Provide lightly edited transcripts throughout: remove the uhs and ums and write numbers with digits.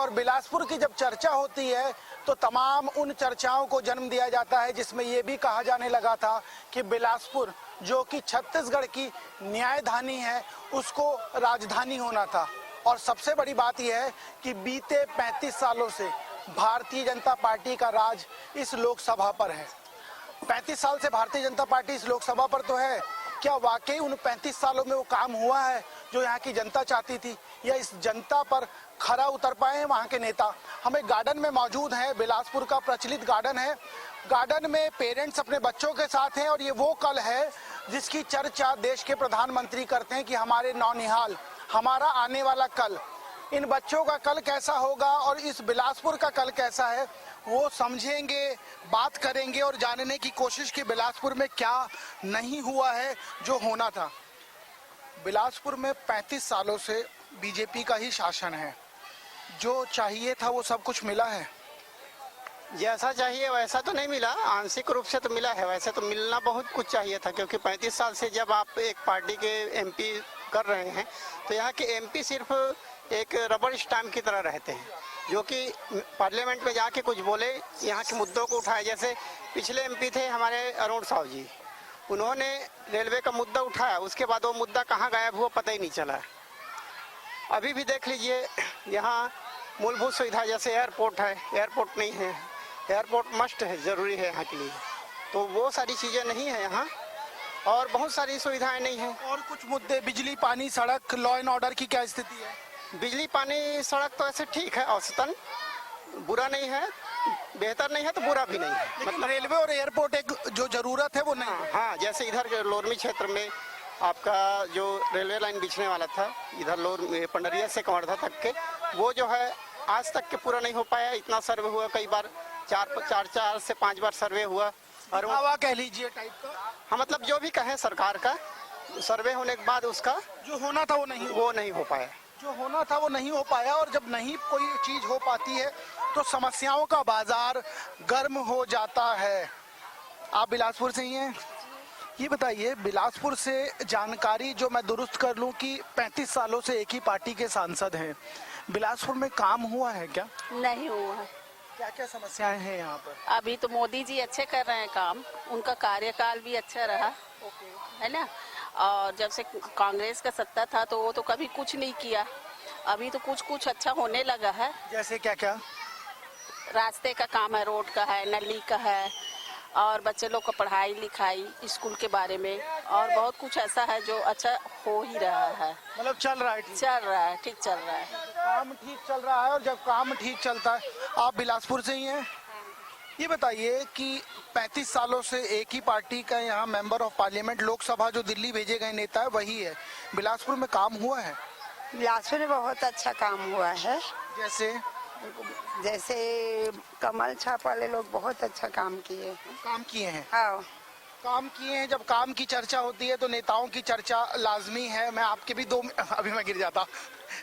और बिलासपुर की जब चर्चा होती है तो तमाम उन चर्चाओं को जन्म दिया जाता है जिसमें ये भी कहा जाने लगा था कि बिलासपुर जो कि छत्तीसगढ़ की न्यायधानी है उसको राजधानी होना था। और सबसे बड़ी बात यह है कि बीते 35 सालों से भारतीय जनता पार्टी का राज इस लोकसभा पर है। 35 साल से भारतीय जनता पार्टी इस लोकसभा पर तो है, क्या वाकई उन 35 सालों में वो काम हुआ है जो यहाँ की जनता चाहती थी, या इस जनता पर खरा उतर पाए हैं वहाँ के नेता? हम एक गार्डन में मौजूद हैं, बिलासपुर का प्रचलित गार्डन है। गार्डन में पेरेंट्स अपने बच्चों के साथ हैं और ये वो कल है जिसकी चर्चा देश के प्रधानमंत्री करते हैं कि हमारे नौनिहाल, हमारा आने वाला कल, इन बच्चों का कल कैसा होगा और इस बिलासपुर का कल कैसा है वो समझेंगे, बात करेंगे और जानने की कोशिश की बिलासपुर में क्या नहीं हुआ है जो होना था। बिलासपुर में 35 सालों से बीजेपी का ही शासन है, जो चाहिए था वो सब कुछ मिला है? जैसा चाहिए वैसा तो नहीं मिला, आंशिक रूप से तो मिला है। वैसे तो मिलना बहुत कुछ चाहिए था, क्योंकि 35 साल से जब आप एक पार्टी के एमपी कर रहे हैं तो यहाँ के एमपी सिर्फ एक रबर स्टैम्प की तरह रहते हैं, जो कि पार्लियामेंट में जाके कुछ बोले, यहाँ के मुद्दों को उठाए। जैसे पिछले एमपी थे हमारे अरुण साहू जी, उन्होंने रेलवे का मुद्दा उठाया, उसके बाद वो मुद्दा कहाँ गायब हुआ पता ही नहीं चला। अभी भी देख लीजिए, यहाँ मूलभूत सुविधा जैसे एयरपोर्ट है, एयरपोर्ट नहीं है। एयरपोर्ट मस्ट है, ज़रूरी है यहाँ के लिए, तो वो सारी चीज़ें नहीं है यहाँ, और बहुत सारी सुविधाएं नहीं हैं। और कुछ मुद्दे, बिजली, पानी, सड़क, लॉ एंड ऑर्डर की क्या स्थिति है? बिजली, पानी, सड़क तो ऐसे ठीक है, औसतन बुरा नहीं है, बेहतर नहीं है तो बुरा भी नहीं है। मतलब रेलवे और एयरपोर्ट एक जो जरूरत है वो नहीं है। हाँ, जैसे इधर के लोरमी क्षेत्र में आपका जो रेलवे लाइन बिछने वाला था, इधर पंडरिया से कवर्धा तक के, वो जो है आज तक के पूरा नहीं हो पाया। इतना सर्वे हुआ, कई बार चार से 5 बार सर्वे हुआ, और हवा कह लीजिए टाइप का। हाँ, मतलब जो भी कहें, सरकार का सर्वे होने के बाद उसका जो होना था वो नहीं हो पाया। जो होना था वो नहीं हो पाया, और जब नहीं कोई चीज हो पाती है तो समस्याओं का बाजार गर्म हो जाता है। आप बिलासपुर से ही हैं, ये बताइए, बिलासपुर से जानकारी जो मैं दुरुस्त कर लूं कि 35 सालों से एक ही पार्टी के सांसद हैं, बिलासपुर में काम हुआ है क्या? नहीं हुआ। क्या क्या समस्याएं हैं यहाँ पर? अभी तो मोदी जी अच्छे कर रहे हैं काम, उनका कार्यकाल भी अच्छा रहा, है ना। और जब से कांग्रेस का सत्ता था तो वो तो कभी कुछ नहीं किया, अभी तो कुछ कुछ अच्छा होने लगा है। जैसे क्या क्या? रास्ते का काम है, रोड का है, नली का है, और बच्चे लोग को पढ़ाई लिखाई, स्कूल के बारे में, और बहुत कुछ ऐसा है जो अच्छा हो ही रहा है। मतलब चल रहा है? ठीक चल रहा है। काम ठीक चल रहा है, और जब काम ठीक चलता है, आप बिलासपुर से ही हैं, ये बताइए कि 35 सालों से एक ही पार्टी का यहाँ मेंबर ऑफ पार्लियामेंट, लोकसभा जो दिल्ली भेजे गए नेता है वही है, बिलासपुर में काम हुआ है? बिलासपुर में बहुत अच्छा काम हुआ है। जैसे कमल छाप वाले लोग बहुत अच्छा काम किए हैं। हाँ, काम किए हैं। जब काम की चर्चा होती है तो नेताओं की चर्चा लाजमी है। मैं आपके भी अभी मैं गिर जाता,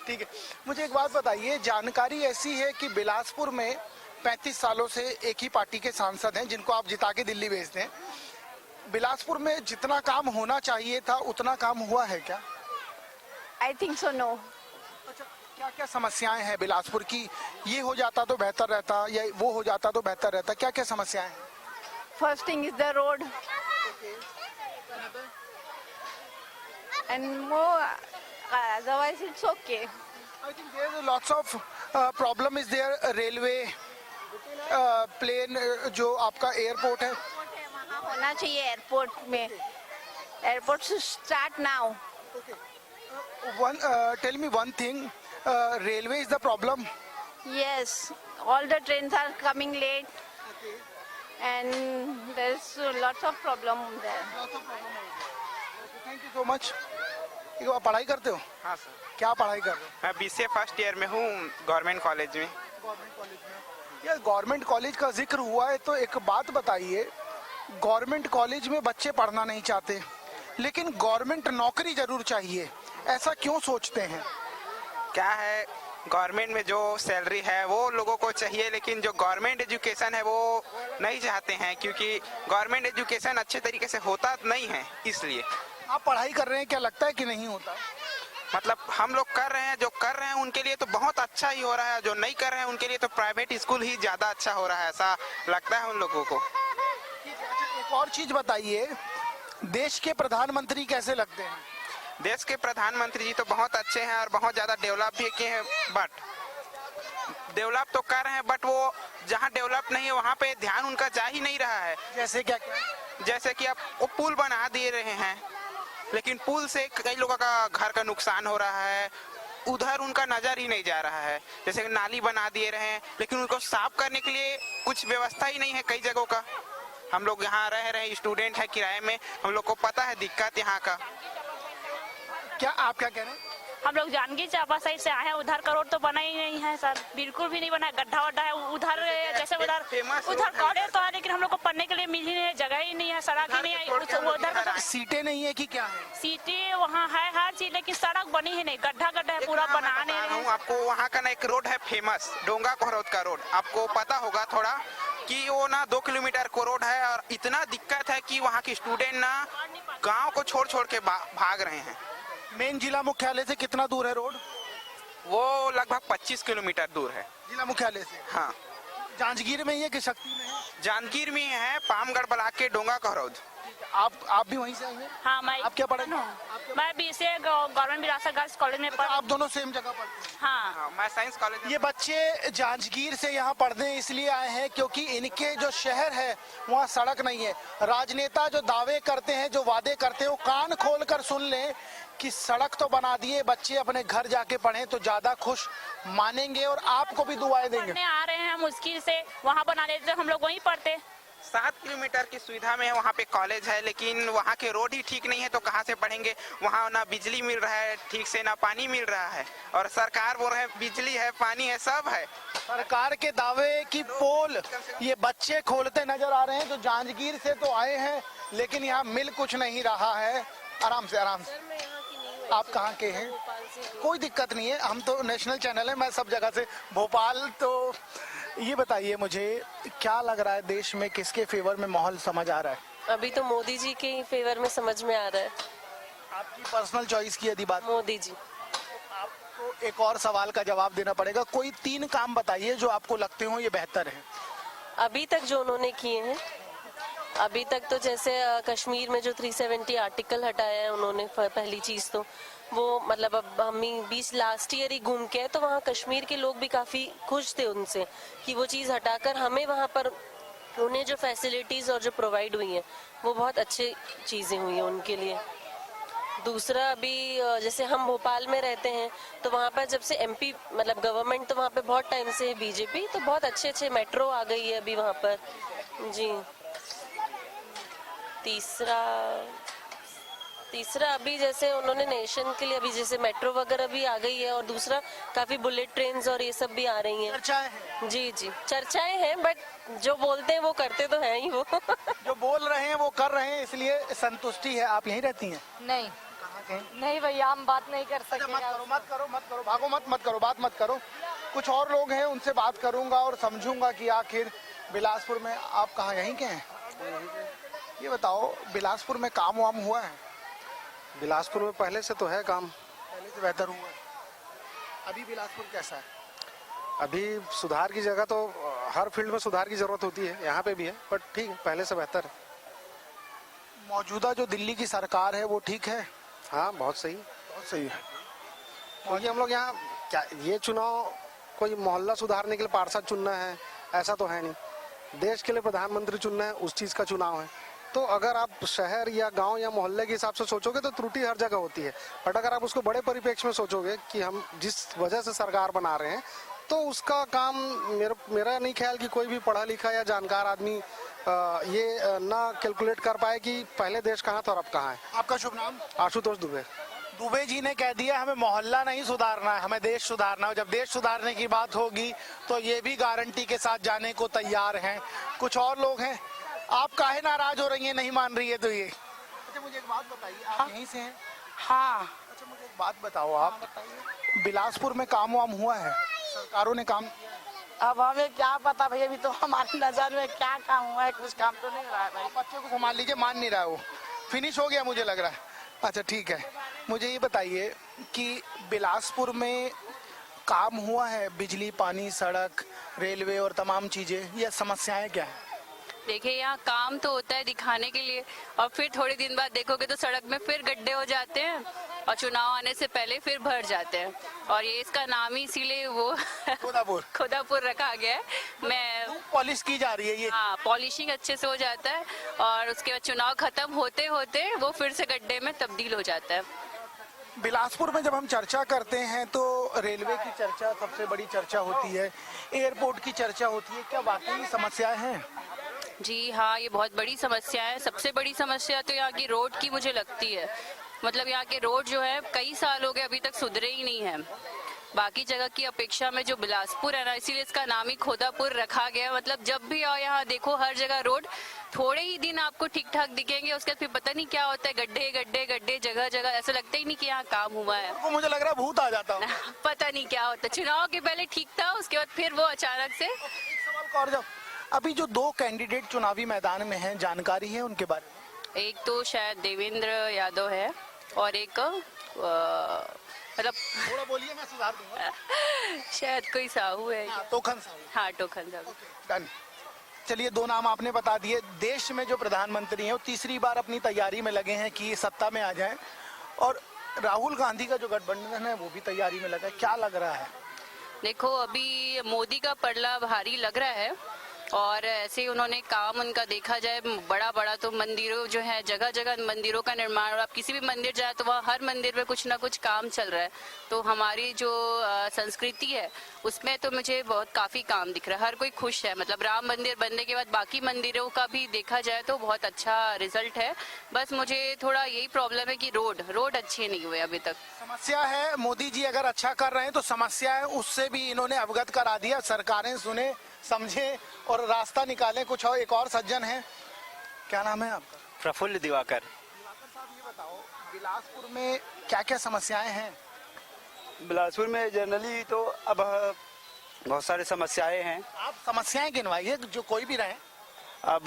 ठीक है। मुझे एक बात बताइए, जानकारी ऐसी है कि बिलासपुर में 35 सालों से एक ही पार्टी के सांसद हैं जिनको आप जिता के दिल्ली भेजते हैं। बिलासपुर में जितना काम होना चाहिए था उतना काम हुआ है क्या? I think so no. अच्छा, क्या क्या समस्याएं हैं बिलासपुर की? ये हो जाता तो बेहतर रहता, या वो हो जाता तो बेहतर रहता, क्या क्या समस्याएं हैं? First thing is the road and more otherwise it's okay. I think there are lots of problem is there, railway, plane, जो आपका एयरपोर्ट है वहाँ होना चाहिए एयरपोर्ट में, airport should start now. One tell me one thing, railway is the problem? Yes, all the trains are coming late and there's lots of problem there. Thank you so much. आप पढ़ाई करते हो? हाँ sir. क्या पढ़ाई कर रहे हो? मैं BCA फर्स्ट ईयर में हूँ, गवर्नमेंट कॉलेज में। यार, गवर्नमेंट कॉलेज का जिक्र हुआ है तो एक बात बताइए, गवर्नमेंट कॉलेज में बच्चे पढ़ना नहीं चाहते लेकिन गवर्नमेंट नौकरी जरूर चाहिए, ऐसा क्यों सोचते हैं? क्या है, गवर्नमेंट में जो सैलरी है वो लोगों को चाहिए, लेकिन जो गवर्नमेंट एजुकेशन है वो नहीं चाहते हैं, क्योंकि गवर्नमेंट एजुकेशन अच्छे तरीके से होता नहीं है। इसलिए आप पढ़ाई कर रहे हैं, क्या लगता है कि नहीं होता? मतलब हम लोग कर रहे हैं, जो कर रहे हैं उनके लिए तो बहुत अच्छा ही हो रहा है, जो नहीं कर रहे हैं उनके लिए तो प्राइवेट स्कूल ही ज्यादा अच्छा हो रहा है, ऐसा लगता है उन लोगों को। एक और चीज बताइए, देश के प्रधानमंत्री कैसे लगते हैं? देश के प्रधानमंत्री जी तो बहुत अच्छे हैं और बहुत ज्यादा डेवलप भी किए हैं, बट डेवलप तो कर रहे हैं, बट वो जहाँ डेवलप नहीं है वहाँ पे ध्यान उनका जा ही नहीं रहा है। जैसे क्या? जैसे कि आप वो पुल बना दे रहे हैं, लेकिन पुल से कई लोगों का घर का नुकसान हो रहा है, उधर उनका नजर ही नहीं जा रहा है। जैसे कि नाली बना दिए रहे हैं, लेकिन उनको साफ करने के लिए कुछ व्यवस्था ही नहीं है कई जगहों का। हम लोग यहाँ रह रहे हैं, स्टूडेंट है किराए में, हम लोग को पता है दिक्कत यहाँ का। क्या आप क्या कह रहे हैं? हम लोग जांजगीर चांपा साइड से आए हैं, उधर का रोड तो बना ही नहीं है सर, बिल्कुल भी नहीं बना है, गड्ढा वड्ढा है उधर। जैसे उधर कॉलेज तो है, लेकिन हम लोग को पढ़ने के लिए मिल ही नहीं है, जगह ही नहीं है, सड़क ही नहीं है उधर का। सीटें नहीं है कि क्या है? सीटें वहाँ है हर चीज, लेकिन सड़क बनी ही नहीं, गड्ढा गड्ढा है पूरा, बना नहीं रहे हैं। आपको वहाँ का ना एक रोड है फेमस, डोंगा कोहरौद का रोड, आपको पता होगा थोड़ा कि वो ना 2 किलोमीटर को रोड है, और इतना दिक्कत है कि वहाँ के स्टूडेंट ना गांव को छोड़ छोड़ के भाग रहे हैं। मेन जिला मुख्यालय से कितना दूर है रोड? वो लगभग 25 किलोमीटर दूर है जिला मुख्यालय से। हाँ, जांजगीर में ही है कि शक्ति में है? जांजगीर में है, पामगढ़ ब्लॉक के डोंगा कोहरौद। आप भी वहीं से आई हैं? हाँ, मैं आप क्या पढ़े? मैं BCA गवर्नमेंट विरासत गर्ल्स कॉलेज में आप दोनों सेम जगह पढ़ते हैं? हाँ, मैं साइंस कॉलेज। ये बच्चे जांजगीर से यहाँ पढ़ने इसलिए आए हैं क्योंकि इनके जो शहर है वहाँ सड़क नहीं है। राजनेता जो दावे करते हैं, जो वादे करते हैं, वो कान खोल कर सुन लें कि सड़क तो बना दिए, बच्चे अपने घर जाके पढ़ें तो ज्यादा खुश मानेंगे और आपको भी दुआएं देंगे। पढ़ने आ रहे हैं मुश्किल से, वहाँ बना देते हम लोग वहीं पढ़ते। 7 किलोमीटर की सुविधा में वहाँ पे कॉलेज है, लेकिन वहाँ के रोड ही ठीक नहीं है, तो कहाँ से पढ़ेंगे? वहाँ ना बिजली मिल रहा है ठीक से, ना पानी मिल रहा है, और सरकार बोल रहे हैं बिजली है, पानी है, सब है। सरकार के दावे की पोल ये बच्चे खोलते नजर आ रहे हैं जो जांजगीर से तो आए हैं, लेकिन यहाँ मिल कुछ नहीं रहा है। आराम से आराम से। आप कहाँ के हैं? कोई दिक्कत नहीं है, हम तो नेशनल चैनल है, मैं सब जगह से। भोपाल तो ये बताइए मुझे, क्या लग रहा है देश में किसके फेवर में माहौल समझ आ रहा है? अभी तो मोदी जी के फेवर में समझ में आ रहा है। आपकी पर्सनल चॉइस की यदि बात, मोदी जी। आपको एक और सवाल का जवाब देना पड़ेगा। कोई 3 काम बताइए जो आपको लगते हो ये बेहतर है। अभी तक जो उन्होंने किए हैं, अभी तक तो जैसे कश्मीर में जो 370 आर्टिकल हटाया है उन्होंने, पहली चीज तो वो मतलब अब हम बीच लास्ट ईयर ही घूम के आए तो वहाँ कश्मीर के लोग भी काफी खुश थे उनसे कि वो चीज हटाकर हमें वहाँ पर उन्हें जो फैसिलिटीज और जो प्रोवाइड हुई हैं वो बहुत अच्छी चीजें हुई हैं उनके लिए। दूसरा अभी जैसे हम भोपाल में रहते हैं तो वहाँ पर जब से MP मतलब गवर्नमेंट तो वहाँ पे बहुत टाइम से है BJP, तो बहुत अच्छे अच्छे मेट्रो आ गई है अभी वहाँ पर जी। तीसरा अभी जैसे उन्होंने नेशन के लिए अभी जैसे मेट्रो वगैरह भी आ गई है, और दूसरा काफी बुलेट ट्रेन्स और ये सब भी आ रही हैं। चर्चाएं हैं? जी जी, चर्चाएं हैं, बट जो बोलते हैं वो करते तो हैं ही वो। जो बोल रहे हैं वो कर रहे हैं, इसलिए संतुष्टि है। आप यहीं रहती हैं? नहीं नहीं भैया, हम बात नहीं कर सकते। मत करो, भागो मत करो, बात मत करो। कुछ और लोग हैं, उनसे बात करूंगा और समझूंगा कि आखिर बिलासपुर में आप कहाँ, यहीं के हैं? ये बताओ, बिलासपुर में काम वाम हुआ है? बिलासपुर में पहले से तो है काम, पहले से बेहतर हुआ है। अभी बिलासपुर कैसा है? अभी सुधार की जगह तो हर फील्ड में सुधार की जरूरत होती है, यहाँ पे भी है, बट ठीक है, पहले से बेहतर है। मौजूदा जो दिल्ली की सरकार है वो ठीक है? हाँ, बहुत सही है। क्योंकि हम लोग यहाँ क्या, ये चुनाव कोई मोहल्ला सुधारने के लिए पार्षद चुनना है ऐसा तो है नहीं, देश के लिए प्रधानमंत्री चुनना है, उस चीज का चुनाव है। तो अगर आप शहर या गांव या मोहल्ले के हिसाब से सोचोगे तो त्रुटि हर जगह होती है, बट अगर आप उसको बड़े परिप्रेक्ष्य में सोचोगे कि हम जिस वजह से सरकार बना रहे हैं, तो उसका काम मेरा नहीं ख्याल कि कोई भी पढ़ा लिखा या जानकार आदमी ये ना कैलकुलेट कर पाए कि पहले देश कहाँ था और अब कहाँ है। आपका शुभ नाम? आशुतोष दुबे। दुबे जी ने कह दिया हमें मोहल्ला नहीं सुधारना है, हमें देश सुधारना है। जब देश सुधारने की बात होगी तो ये भी गारंटी के साथ जाने को तैयार हैं। कुछ और लोग हैं। आप काहे नाराज हो रही हैं, नहीं मान रही है तो ये? अच्छा, मुझे एक बात बताइए, आप यहीं से हैं? हाँ। अच्छा, मुझे एक बात बताओ, आप बिलासपुर में काम वाम हुआ है? सरकारों ने काम? अब हमें क्या पता भैया, अभी तो हमारी नजर में क्या काम हुआ है, कुछ काम तो नहीं हो रहा है भाई। बच्चे को संभाल लीजिए, मान नहीं रहा है वो, फिनिश हो गया मुझे लग रहा है। अच्छा ठीक है। मुझे ये बताइए कि बिलासपुर में काम हुआ है, बिजली, पानी, सड़क, रेलवे और तमाम चीजें, या समस्याएं क्या है? देखिए यहाँ काम तो होता है दिखाने के लिए, और फिर थोड़े दिन बाद देखोगे तो सड़क में फिर गड्ढे हो जाते हैं और चुनाव आने से पहले फिर भर जाते हैं। और ये इसका नाम ही इसीलिए वो खोदापुर रखा गया है। मैं पॉलिश की जा रही है ये। हाँ, पॉलिशिंग अच्छे से हो जाता है और उसके बाद चुनाव खत्म होते होते वो फिर से गड्ढे में तब्दील हो जाता है। बिलासपुर में जब हम चर्चा करते हैं तो रेलवे की चर्चा सबसे बड़ी चर्चा होती है, एयरपोर्ट की चर्चा होती है, क्या वाकई समस्याएं हैं? जी हाँ, ये बहुत बड़ी समस्या है। सबसे बड़ी समस्या तो यहाँ की रोड की मुझे लगती है। मतलब यहाँ के रोड जो है कई साल हो गए अभी तक सुधरे ही नहीं है। बाकी जगह की अपेक्षा में जो बिलासपुर है ना, इसीलिए इसका नाम ही खोदापुर रखा गया। मतलब जब भी आओ यहाँ देखो हर जगह रोड, थोड़े ही दिन आपको ठीक ठाक दिखेंगे, उसके बाद फिर पता नहीं क्या होता है, गड्ढे गड्ढे गड्ढे जगह जगह, ऐसा लगता ही नहीं कि यहाँ काम हुआ है। तो मुझे लग रहा है भूत आ जाता है। पता नहीं क्या होता है। चुनाव के पहले ठीक था, उसके बाद फिर वो अचानक से। एक सवाल का और जब अभी जो 2 कैंडिडेट चुनावी मैदान में हैं, जानकारी है उनके बारे में? एक तो शायद देवेंद्र यादव है और एक मतलब थोड़ा बोलिए, मैं सुधार दूंगा। शायद कोई साहू है। टोकन साहू। हाँ, टोकन साहू। डन। चलिए, 2 नाम आपने बता दिए। देश में जो प्रधानमंत्री हैं वो तीसरी बार अपनी तैयारी में लगे हैं कि सत्ता में आ जाएं, और राहुल गांधी का जो गठबंधन है वो भी तैयारी में लगा है। क्या लग रहा है? देखो अभी मोदी का पलड़ा भारी लग रहा है, और ऐसे ही उन्होंने काम उनका देखा जाए बड़ा बड़ा, तो मंदिरों जो है जगह जगह मंदिरों का निर्माण, और आप किसी भी मंदिर जाए तो वहाँ हर मंदिर में कुछ ना कुछ काम चल रहा है। तो हमारी जो संस्कृति है उसमें तो मुझे बहुत काफी काम दिख रहा है। हर कोई खुश है। मतलब राम मंदिर बनने के बाद बाकी मंदिरों का भी देखा जाए तो बहुत अच्छा रिजल्ट है। बस मुझे थोड़ा यही प्रॉब्लम है कि रोड अच्छे नहीं हुए अभी तक। समस्या है, मोदी जी अगर अच्छा कर रहे हैं तो समस्या है उससे भी इन्होंने अवगत करा दिया। सरकारें सुने, समझे और रास्ता निकाले। कुछ और एक और सज्जन है, क्या नाम है आपका? प्रफुल्ल दिवाकर। दिवाकर साहब, ये बताओ बिलासपुर में क्या क्या समस्याएं हैं? बिलासपुर में जनरली तो अब बहुत सारी समस्याएं हैं। आप समस्याएं गिनवाइए, जो कोई भी रहे। अब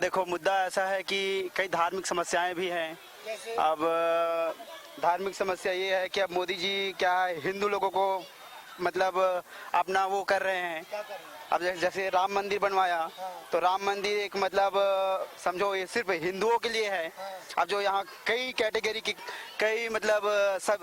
देखो मुद्दा ऐसा है कि कई धार्मिक समस्याएं भी हैं। अब धार्मिक समस्या ये है कि अब मोदी जी क्या है, हिंदू लोगों को मतलब अपना वो कर रहे हैं। अब जैसे राम मंदिर बनवाया, तो राम मंदिर एक मतलब समझो ये सिर्फ हिंदुओं के लिए है। अब जो यहाँ कई कैटेगरी की कई मतलब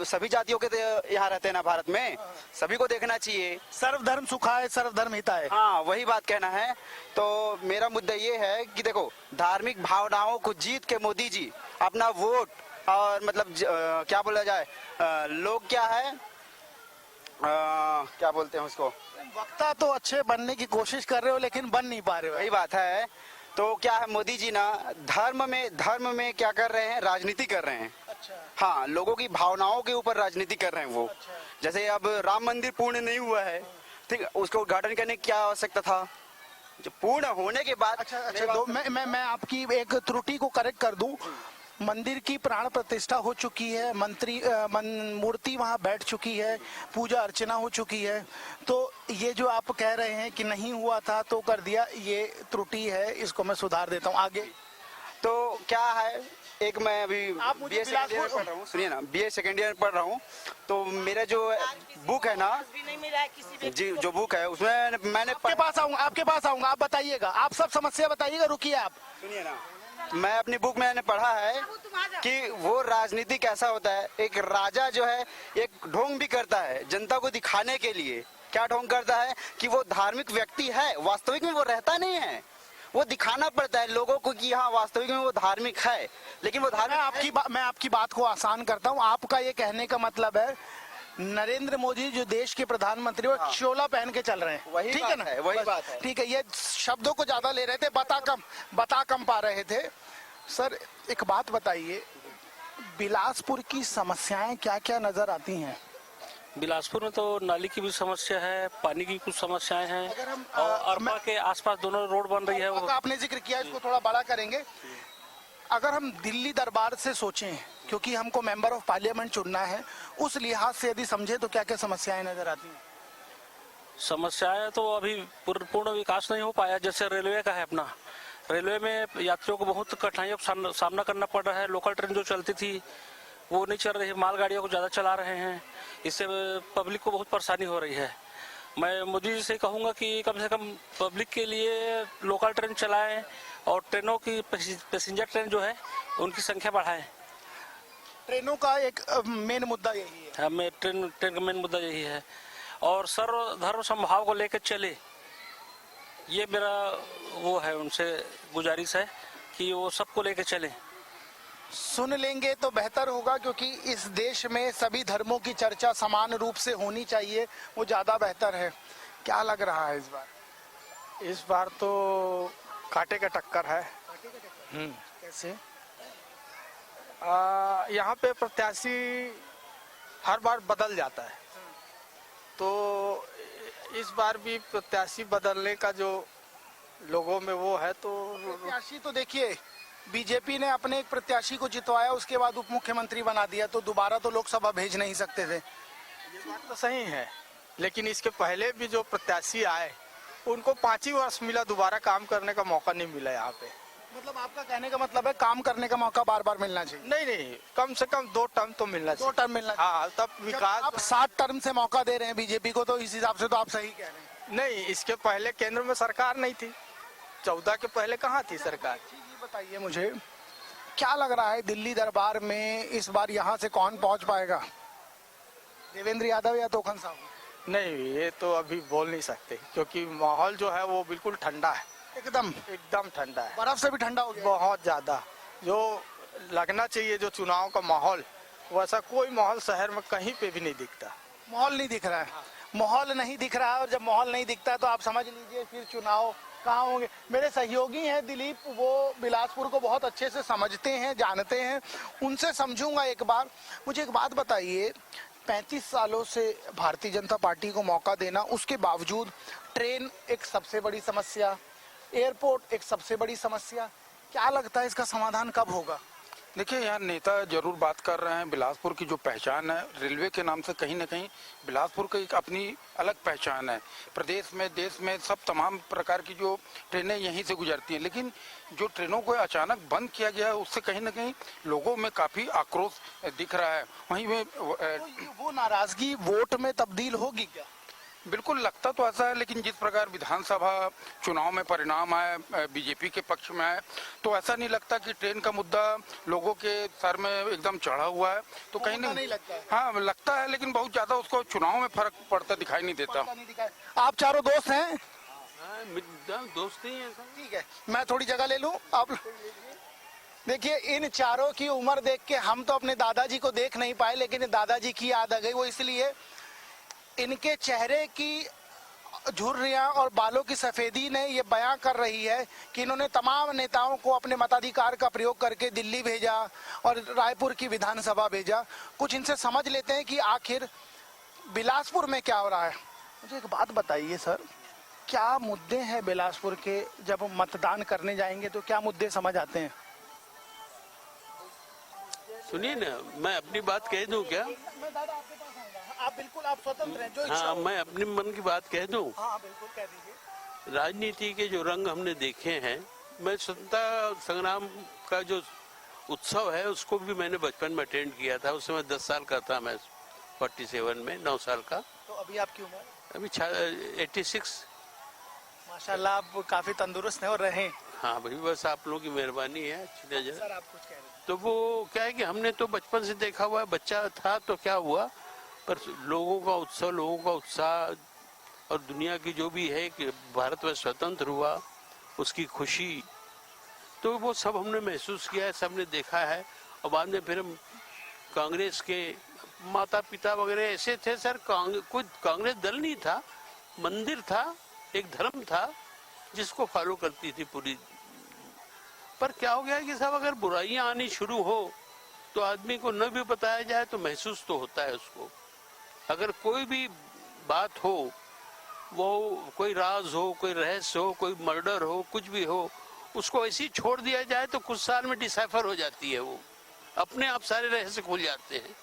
सभी जातियों के यहाँ रहते हैं ना भारत में, सभी को देखना चाहिए। सर्वधर्म सुखाय सर्वधर्म हिताय। हाँ, वही बात कहना है। तो मेरा मुद्दा ये है कि देखो धार्मिक भावनाओं को जीत के मोदी जी अपना वोट और मतलब क्या बोला जाए, लोग क्या है क्या बोलते हैं उसको, वक्ता तो अच्छे बनने की कोशिश कर रहे हो लेकिन बन नहीं पा रहे हो। वही बात है। तो क्या है, मोदी जी ना धर्म में क्या कर रहे हैं, राजनीति कर रहे हैं। अच्छा। हाँ, लोगों की भावनाओं के ऊपर राजनीति कर रहे हैं वो। अच्छा। जैसे अब राम मंदिर पूर्ण नहीं हुआ है, ठीक, उसका उद्घाटन करने की क्या आवश्यकता था, जो पूर्ण होने के बाद। अच्छा, मैं आपकी एक त्रुटि को करेक्ट कर दूं। मंदिर की प्राण प्रतिष्ठा हो चुकी है, मूर्ति वहां बैठ चुकी है, पूजा अर्चना हो चुकी है। तो ये जो आप कह रहे हैं कि नहीं हुआ था तो कर दिया, ये त्रुटि है, इसको मैं सुधार देता हूँ। आगे तो क्या है, एक मैं अभी BA सेकेंड ईयर पढ़ रहा हूँ, सुनिए ना, BA सेकेंड ईयर पढ़ रहा हूँ। तो मेरा जो बुक है ना जी, जो बुक है उसमें मैंने आपके पास आऊंगा, आप बताइएगा, आप सब समस्या बताइएगा। रुकिए, आप सुनिए ना, मैं अपनी बुक में मैंने पढ़ा है कि वो राजनीति कैसा होता है। एक राजा जो है एक ढोंग भी करता है जनता को दिखाने के लिए। क्या ढोंग करता है कि वो धार्मिक व्यक्ति है, वास्तविक में वो रहता नहीं है। वो दिखाना पड़ता है लोगों को कि हाँ वास्तविक में वो धार्मिक है, लेकिन वो धार्मिक। मैं आपकी बात को आसान करता हूँ। आपका ये कहने का मतलब है नरेंद्र मोदी जो देश के प्रधानमंत्री वो चोला पहन के चल रहे हैं, वही ठीक है ना? वही बात है। ठीक है, ये शब्दों को ज्यादा ले रहे थे, बता कम पा रहे थे। सर, एक बात बताइए, बिलासपुर की समस्याएं क्या क्या नजर आती हैं? बिलासपुर में तो नाली की भी समस्या है, पानी की कुछ समस्याएं हैं, और अरपा के आसपास दोनों रोड बन रही है। आपने जिक्र किया, इसको थोड़ा बड़ा करेंगे। अगर हम दिल्ली दरबार से सोचें, क्योंकि हमको मेंबर ऑफ पार्लियामेंट चुनना है, उस लिहाज से यदि समझे तो क्या क्या समस्याएं नजर आती हैं? समस्याएं तो अभी पूर्ण विकास नहीं हो पाया। जैसे रेलवे का है, अपना रेलवे में यात्रियों को बहुत कठिनाइयों का सामना करना पड़ रहा है। लोकल ट्रेन जो चलती थी वो नहीं चल रही है, मालगाड़ियों को ज़्यादा चला रहे हैं, इससे पब्लिक को बहुत परेशानी हो रही है। मैं मोदी जी से कहूँगा कि कम से कम पब्लिक के लिए लोकल ट्रेन चलाएं और ट्रेनों की पैसेंजर ट्रेन जो है उनकी संख्या बढ़ाएं। ट्रेनों का एक मेन मुद्दा यही है। हमें ट्रेन का मेन मुद्दा यही है और सर्वधर्म समभाव को लेकर चले, ये मेरा वो है, उनसे गुजारिश है कि वो सबको लेकर चलें। सुन लेंगे तो बेहतर होगा, क्योंकि इस देश में सभी धर्मों की चर्चा समान रूप से होनी चाहिए, वो ज़्यादा बेहतर है। क्या लग रहा है इस बार? इस बार तो कांटे का टक्कर है। कैसे? यहाँ पे प्रत्याशी हर बार बदल जाता है, तो इस बार भी प्रत्याशी बदलने का जो लोगों में वो है, तो प्रत्याशी तो देखिए बीजेपी ने अपने एक प्रत्याशी को जितवाया, उसके बाद उप मुख्यमंत्री बना दिया, तो दोबारा तो लोकसभा भेज नहीं सकते थे। ये बात तो सही है, लेकिन इसके पहले भी जो प्रत्याशी आए उनको 5 ही वर्ष मिला, दोबारा काम करने का मौका नहीं मिला यहाँ पे। मतलब आपका कहने का मतलब है काम करने का मौका बार बार मिलना चाहिए? नहीं, कम से कम 2 टर्म तो मिलना चाहिए। 2 टर्म मिलना चाहिए। हाँ, तब विकास। आप 7 टर्म से मौका दे रहे हैं बीजेपी को, तो इस हिसाब से तो आप सही कह रहे हैं। नहीं, इसके पहले केंद्र में सरकार नहीं थी, 14 के पहले कहाँ थी सरकार? ये बताइए मुझे, क्या लग रहा है दिल्ली दरबार में इस बार यहाँ से कौन पहुँच पाएगा, देवेंद्र यादव या तोखन साहू? नहीं, ये तो अभी बोल नहीं सकते, क्योंकि माहौल जो है वो बिल्कुल ठंडा है, एकदम ठंडा है, बर्फ से भी ठंडा हो गया बहुत ज्यादा। जो लगना चाहिए जो चुनाव का माहौल, वैसा कोई माहौल शहर में कहीं पे भी नहीं दिखता। माहौल नहीं दिख रहा है। माहौल नहीं दिख रहा है, और जब माहौल नहीं दिखता है तो आप समझ लीजिए फिर चुनाव कहाँ होंगे। मेरे सहयोगी हैं दिलीप, वो बिलासपुर को बहुत अच्छे से समझते हैं, जानते हैं, उनसे समझूंगा एक बार। मुझे एक बात बताइए, 35 सालों से भारतीय जनता पार्टी को मौका देना, उसके बावजूद ट्रेन एक सबसे बड़ी समस्या, एयरपोर्ट एक सबसे बड़ी समस्या, क्या लगता है इसका समाधान कब होगा? देखिए, यहाँ नेता जरूर बात कर रहे हैं, बिलासपुर की जो पहचान है रेलवे के नाम से, कहीं ना कहीं बिलासपुर की एक अपनी अलग पहचान है। प्रदेश में, देश में सब तमाम प्रकार की जो ट्रेनें यहीं से गुजरती हैं, लेकिन जो ट्रेनों को अचानक बंद किया गया है उससे कहीं ना कहीं लोगों में काफी आक्रोश दिख रहा है। वहीं में वो नाराजगी वोट में तब्दील होगी क्या? बिल्कुल लगता तो ऐसा है, लेकिन जिस प्रकार विधानसभा चुनाव में परिणाम आए बीजेपी के पक्ष में आए, तो ऐसा नहीं लगता कि ट्रेन का मुद्दा लोगों के सर में एकदम चढ़ा हुआ है। तो कहीं नहीं लगता है। हाँ, लगता है, लेकिन बहुत ज्यादा उसको चुनाव में फर्क पड़ता दिखाई नहीं देता। आप चारों दोस्त हैं? दोस्त ही हैं। ठीक है, मैं थोड़ी जगह ले लूं। आप देखिए, इन चारों की उम्र देख के हम तो अपने दादाजी को देख नहीं पाए, लेकिन दादाजी की याद आ गई। वो इसलिए इनके चेहरे की झुर्रियां और बालों की सफेदी ने ये बयां कर रही है कि इन्होंने तमाम नेताओं को अपने मताधिकार का प्रयोग करके दिल्ली भेजा और रायपुर की विधानसभा भेजा। कुछ इनसे समझ लेते हैं कि आखिर बिलासपुर में क्या हो रहा है। मुझे एक बात बताइए सर, क्या मुद्दे हैं बिलासपुर के? जब मतदान करने जाएंगे तो क्या मुद्दे समझ आते हैं? सुनिए ना, मैं अपनी बात कह दूं क्या? आप बिल्कुल, आप स्वतंत्र हैं, जो हाँ, मैं अपने मन की बात कह दूं। हाँ, बिल्कुल कह दीजिए। राजनीति के जो रंग हमने देखे हैं, मैं स्वतंत्रता संग्राम का जो उत्सव है उसको भी मैंने बचपन में अटेंड किया था। उस समय 10 साल का था मैं, 47 में 9 साल का। तो अभी आपकी उम्र? अभी 86। माशाल्लाह, आप काफी तंदुरुस्त हैं और रहे। हाँ भाई, बस आप लोगों की मेहरबानी है। सर, आप कुछ कह रहे हैं? तो वो क्या है कि हमने तो बचपन से देखा हुआ है, बच्चा था तो क्या हुआ, पर लोगों का उत्सव, लोगों का उत्साह और दुनिया की जो भी है कि भारत में स्वतंत्र हुआ उसकी खुशी, तो वो सब हमने महसूस किया है, सबने देखा है। और बाद में फिर हम कांग्रेस के माता पिता वगैरह ऐसे थे सर, कोई कांग्रेस दल नहीं था, मंदिर था, एक धर्म था जिसको फॉलो करती थी पूरी। पर क्या हो गया कि साहब, अगर बुराइयां आनी शुरू हो तो आदमी को न भी बताया जाए तो महसूस तो होता है उसको। अगर कोई भी बात हो, वो कोई राज हो, कोई रहस्य हो, कोई मर्डर हो, कुछ भी हो, उसको ऐसे ही छोड़ दिया जाए तो कुछ साल में डिसाइफर हो जाती है, वो अपने आप सारे रहस्य खुल जाते हैं।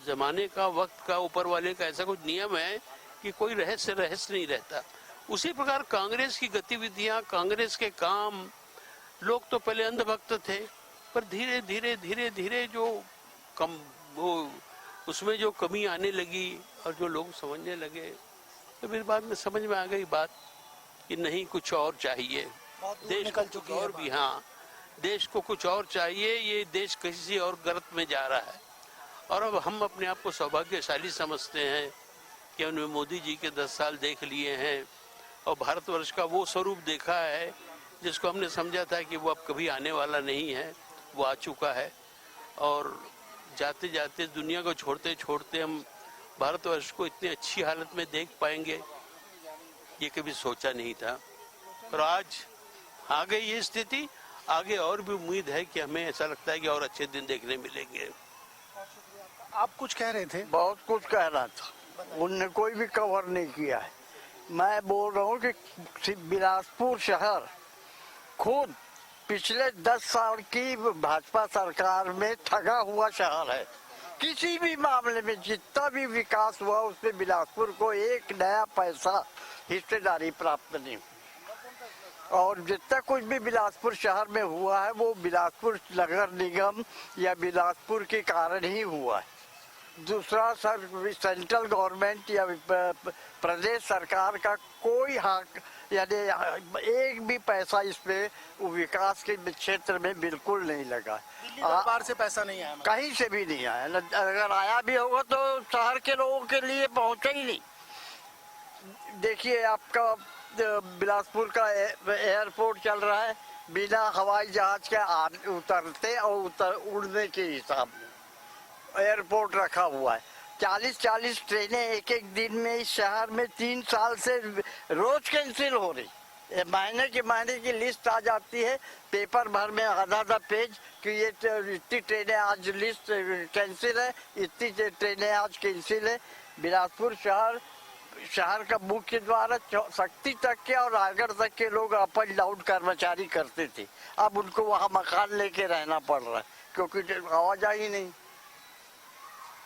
जमाने का, वक्त का, ऊपर वाले का ऐसा कुछ नियम है कि कोई रहस्य नहीं रहता। उसी प्रकार कांग्रेस की गतिविधियां, कांग्रेस के काम, लोग तो पहले अंधभक्त थे, पर धीरे धीरे धीरे धीरे जो कम वो उसमें जो कमी आने लगी और जो लोग समझने लगे, तो फिर बाद में समझ में आ गई बात कि नहीं, कुछ और चाहिए देश को, कुछ और भी, हाँ, देश को कुछ और चाहिए। ये देश किसी और गर्त में जा रहा है। और अब हम अपने आप को सौभाग्यशाली समझते हैं कि हमने मोदी जी के 10 साल देख लिए हैं और भारतवर्ष का वो स्वरूप देखा है जिसको हमने समझा था कि वो अब कभी आने वाला नहीं है, वो आ चुका है। और जाते जाते, दुनिया को छोड़ते छोड़ते हम भारतवर्ष को इतनी अच्छी हालत में देख पाएंगे, ये कभी सोचा नहीं था। और आज आ गई ये स्थिति। आगे और भी उम्मीद है कि हमें ऐसा लगता है कि और अच्छे दिन देखने मिलेंगे। आप कुछ कह रहे थे? बहुत कुछ कह रहा था, उनने कोई भी कवर नहीं किया है। मैं बोल रहा हूँ कि बिलासपुर शहर खुद पिछले 10 साल की भाजपा सरकार में ठगा हुआ शहर है। किसी भी मामले में जितना भी विकास हुआ उसमें बिलासपुर को एक नया पैसा हिस्सेदारी प्राप्त नहीं। और जितना कुछ भी बिलासपुर शहर में हुआ है वो बिलासपुर नगर निगम या बिलासपुर के कारण ही हुआ है। दूसरा सेंट्रल गवर्नमेंट या प्रदेश सरकार का कोई हक, यानी एक भी पैसा इसमें विकास के क्षेत्र में बिल्कुल नहीं लगा। दरबार से पैसा नहीं आया, कहीं से भी नहीं आया। अगर आया भी होगा तो शहर के लोगों के लिए पहुंचा ही नहीं। देखिए, आपका बिलासपुर का एयरपोर्ट चल रहा है बिना हवाई जहाज के उतरते और उड़ने के हिसाब में एयरपोर्ट रखा हुआ है। 40-40 ट्रेनें एक दिन में इस शहर में 3 साल से रोज कैंसिल हो रही। महीने के महीने की लिस्ट आ जाती है पेपर भर में, आधा पेज, कि ये इतनी ट्रेनें आज लिस्ट कैंसिल है, इतनी ट्रेनें आज कैंसिल है। बिलासपुर शहर का मुख्य द्वार शक्ति तक के और रायगढ़ तक के लोग अप एंड डाउन कर्मचारी करते थे। अब उनको वहाँ मकान लेके रहना पड़ रहा है क्योंकि आवाजाही नहीं।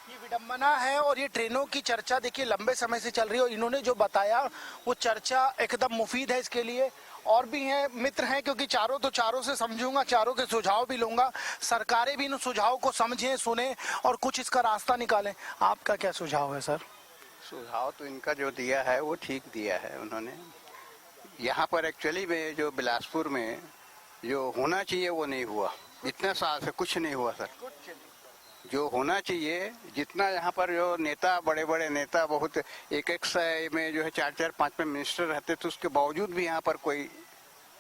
ये विडंबना है। और ये ट्रेनों की चर्चा देखिए लंबे समय से चल रही है और इन्होंने जो बताया वो चर्चा एकदम मुफीद है इसके लिए। और भी हैं, मित्र हैं, क्योंकि चारों से समझूंगा, चारों के सुझाव भी लूंगा। सरकारें भी इन सुझाव को समझें, सुने और कुछ इसका रास्ता निकालें। आपका क्या सुझाव है सर? सुझाव तो इनका जो दिया है वो ठीक दिया है उन्होंने। यहाँ पर एक्चुअली में जो बिलासपुर में जो होना चाहिए वो नहीं हुआ। इतने साल से कुछ नहीं हुआ सर। जो होना चाहिए, जितना यहाँ पर जो नेता, बड़े बड़े नेता, बहुत एक सय में जो है 4-4, 5 मिनिस्टर रहते थे, उसके बावजूद भी यहाँ पर कोई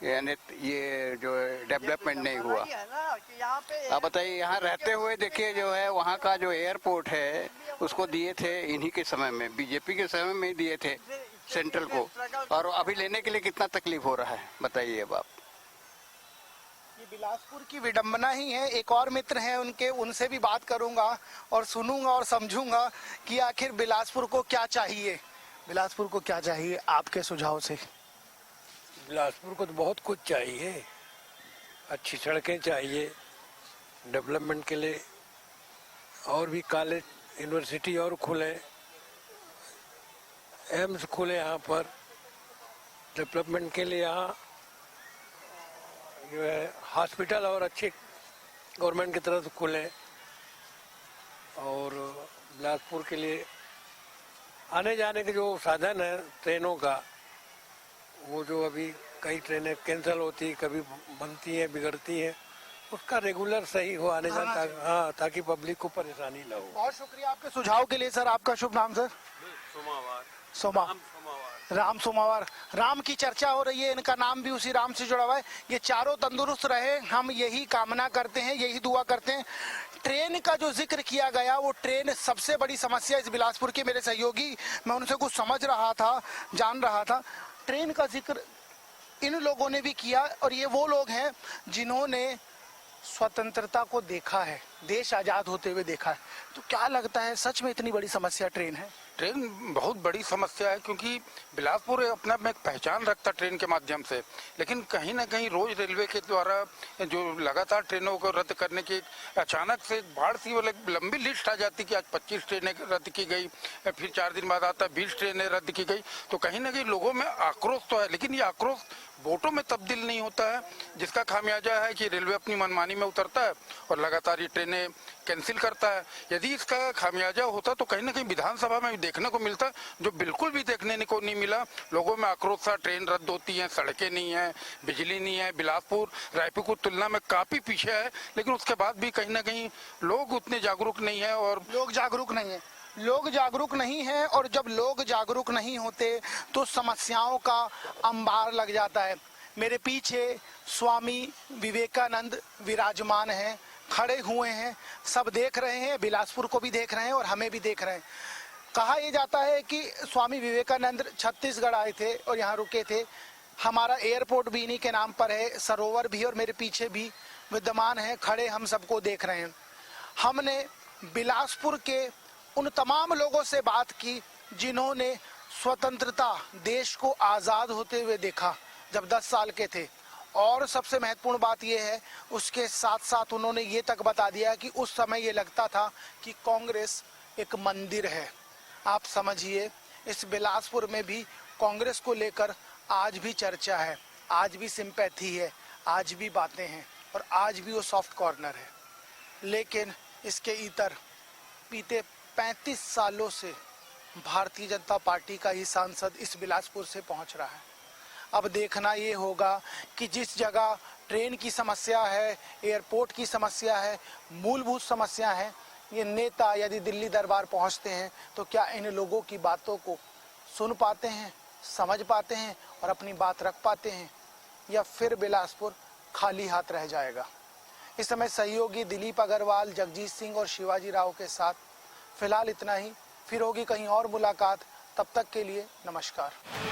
ये जो डेवलपमेंट नहीं हुआ। अब बताइए, यहाँ रहते हुए देखिए जो है वहाँ का जो एयरपोर्ट है उसको दिए थे इन्हीं के समय में, बीजेपी के समय में ही दिए थे सेंट्रल को, और अभी लेने के लिए कितना तकलीफ हो रहा है बताइए अब आप। ये बिलासपुर की विडंबना ही है। एक और मित्र हैं उनके, उनसे भी बात करूंगा और सुनूंगा और समझूंगा कि आखिर बिलासपुर को क्या चाहिए। बिलासपुर को क्या चाहिए आपके सुझाव से? बिलासपुर को तो बहुत कुछ चाहिए। अच्छी सड़कें चाहिए डेवलपमेंट के लिए, और भी कॉलेज, यूनिवर्सिटी और खुले, एम्स खुले यहाँ पर डेवलपमेंट के लिए। यहाँ जो है हॉस्पिटल और अच्छे गवर्नमेंट की तरफ से खुले, और बिलासपुर के लिए आने जाने के जो साधन है ट्रेनों का, वो जो अभी कई ट्रेनें कैंसिल होती, कभी बनती हैं, बिगड़ती हैं, उसका रेगुलर सही हो आने जाने, हाँ, ताकि पब्लिक को परेशानी ना हो। बहुत शुक्रिया आपके सुझाव के लिए सर। आपका शुभ नाम सर? राम सोमावार। राम की चर्चा हो रही है, इनका नाम भी उसी राम से जुड़ा हुआ है। ये चारों तंदुरुस्त रहे, हम यही कामना करते हैं, यही दुआ करते हैं। ट्रेन का जो जिक्र किया गया, वो ट्रेन सबसे बड़ी समस्या इस बिलासपुर के। मेरे सहयोगी, मैं उनसे कुछ समझ रहा था, जान रहा था, ट्रेन का जिक्र इन लोगों ने भी किया, और ये वो लोग हैं जिन्होंने स्वतंत्रता को देखा है, देश आजाद होते हुए देखा है। तो क्या लगता है, सच में इतनी बड़ी समस्या ट्रेन है? ट्रेन बहुत बड़ी समस्या है, क्योंकि बिलासपुर अपने में एक पहचान रखता ट्रेन के माध्यम से, लेकिन कहीं ना कहीं रोज रेलवे के द्वारा जो लगातार ट्रेनों को रद्द करने की अचानक से बाढ़ सी लंबी लिस्ट आ जाती कि आज 25 ट्रेनें रद्द की गई, फिर 4 दिन बाद आता 20 ट्रेनें रद्द की गई। तो कहीं ना कहीं लोगों में आक्रोश तो है, लेकिन ये आक्रोश वोटों में तब्दील नहीं होता है, जिसका खामियाजा है कि रेलवे अपनी मनमानी में उतरता है और लगातार ये ट्रेनें कैंसिल करता है। यदि इसका खामियाजा होता तो कहीं ना कहीं विधानसभा में भी देखने को मिलता, जो बिल्कुल भी देखने को नहीं मिला। लोगों में आक्रोश था, ट्रेन रद्द होती है, सड़कें नहीं है, बिजली नहीं है। बिलासपुर रायपुर की तुलना में काफी पीछे है, लेकिन उसके बाद भी कहीं ना कहीं लोग उतने जागरूक नहीं है। और लोग जागरूक नहीं है और जब लोग जागरूक नहीं होते तो समस्याओं का अंबार लग जाता है। मेरे पीछे स्वामी विवेकानंद विराजमान हैं, खड़े हुए हैं, सब देख रहे हैं, बिलासपुर को भी देख रहे हैं और हमें भी देख रहे हैं। कहा यह जाता है कि स्वामी विवेकानंद छत्तीसगढ़ आए थे और यहाँ रुके थे। हमारा एयरपोर्ट भी इन्हीं के नाम पर है, सरोवर भी और मेरे पीछे भी विद्यमान है, खड़े हम सबको देख रहे हैं। हमने बिलासपुर के उन तमाम लोगों से बात की जिन्होंने स्वतंत्रता, देश को आज़ाद होते हुए देखा जब 10 साल के थे। और सबसे महत्वपूर्ण बात यह है, उसके साथ साथ उन्होंने ये तक बता दिया कि उस समय ये लगता था कि कांग्रेस एक मंदिर है। आप समझिए, इस बिलासपुर में भी कांग्रेस को लेकर आज भी चर्चा है, आज भी सिंपैथी है, आज भी बातें हैं और आज भी वो सॉफ्ट कॉर्नर है। लेकिन इसके इतर बीते 35 सालों से भारतीय जनता पार्टी का ही सांसद इस बिलासपुर से पहुंच रहा है। अब देखना ये होगा कि जिस जगह ट्रेन की समस्या है, एयरपोर्ट की समस्या है, मूलभूत समस्या है, ये नेता यदि दिल्ली दरबार पहुंचते हैं तो क्या इन लोगों की बातों को सुन पाते हैं, समझ पाते हैं और अपनी बात रख पाते हैं, या फिर बिलासपुर खाली हाथ रह जाएगा। इस समय सहयोगी दिलीप अग्रवाल, जगजीत सिंह और शिवाजी राव के साथ फिलहाल इतना ही। फिर होगी कहीं और मुलाकात, तब तक के लिए नमस्कार।